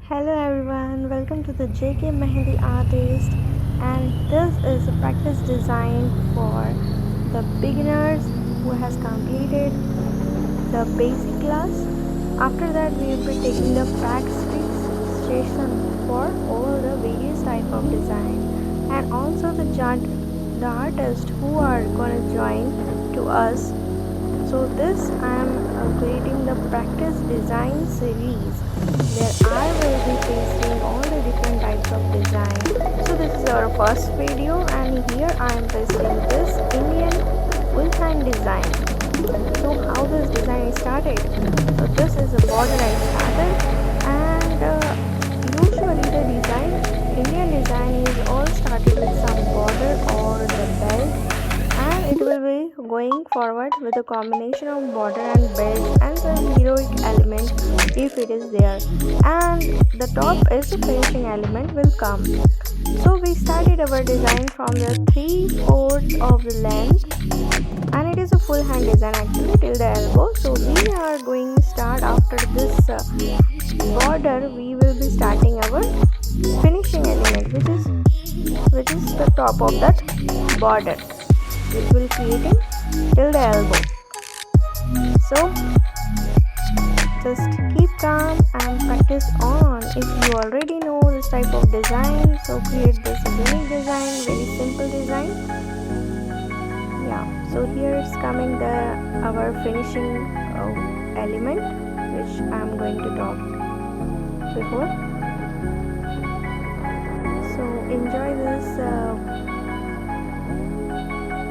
Hello everyone, welcome to the JK Mehndi Artist, and this is a practice designed for the beginners who has completed the basic class. After that we will be taking the practice session for all the various type of design, and also the artists who are gonna join to us. So this I am creating the practice design series where I will be pasting all the different types of design. So this is our first video, and here I am pasting this Indian full hand design. So how this design is started? So this is a border I started, and usually the design, Indian design is all started with some border or the belt, and it will be going forward with a combination of border and belt and some heroic element if it is there, and the top is the finishing element will come. So we started our design from the 3/4 of the length, and it is a full hand design actually till the elbow. So we are going to start after this border. We will be starting our finishing element, which is the top of that border. It will creating till the elbow. So just keep calm and practice on. If you already know this type of design, so create this unique design, very simple design. Yeah, so here is coming the our finishing element, which I am going to talk before. So enjoy this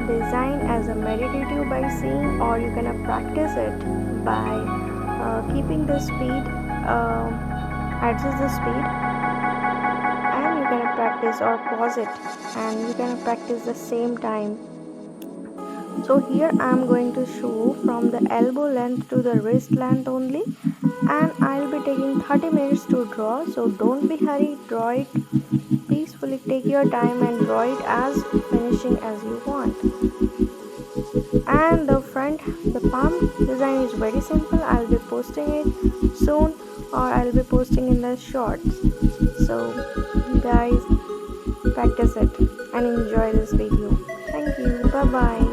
design as a meditative by seeing, or you can practice it by keeping the speed, adjust the speed, and you can practice or pause it, and you can practice the same time. So here I am going to show from the elbow length to the wrist length only, and I'll be taking 30 minutes to draw. So don't be hurried, draw it peacefully, take your time and draw it as finishing as you want. And the palm design is very simple. I'll be posting it soon, or I'll be posting in the shorts. So guys, practice it and enjoy this video. Thank you. Bye bye.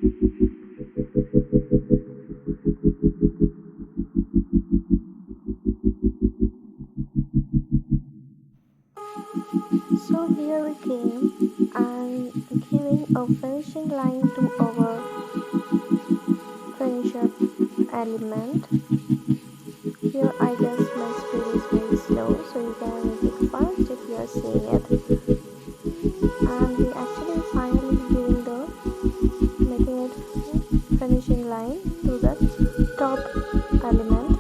So here we came and giving a finishing line to our finisher element. Here I guess my speed is very slow, so you can make it fast if you are seeing it. And we actually finally giving the making it finishing line to the top element.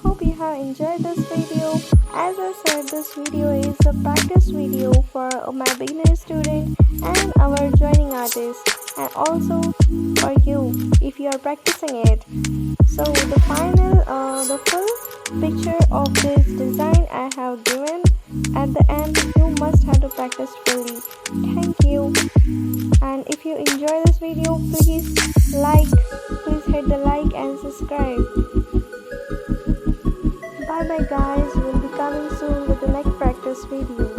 Hope you have enjoyed this video. As I said, this video is a practice video for my beginner student and our joining artist, and also for you if you are practicing it. So the full picture of this design I have given at the end. You must have to practice fully. Thank you. And if you enjoy this video, please hit the like and subscribe. Bye bye guys, we'll be coming soon with the next practice video.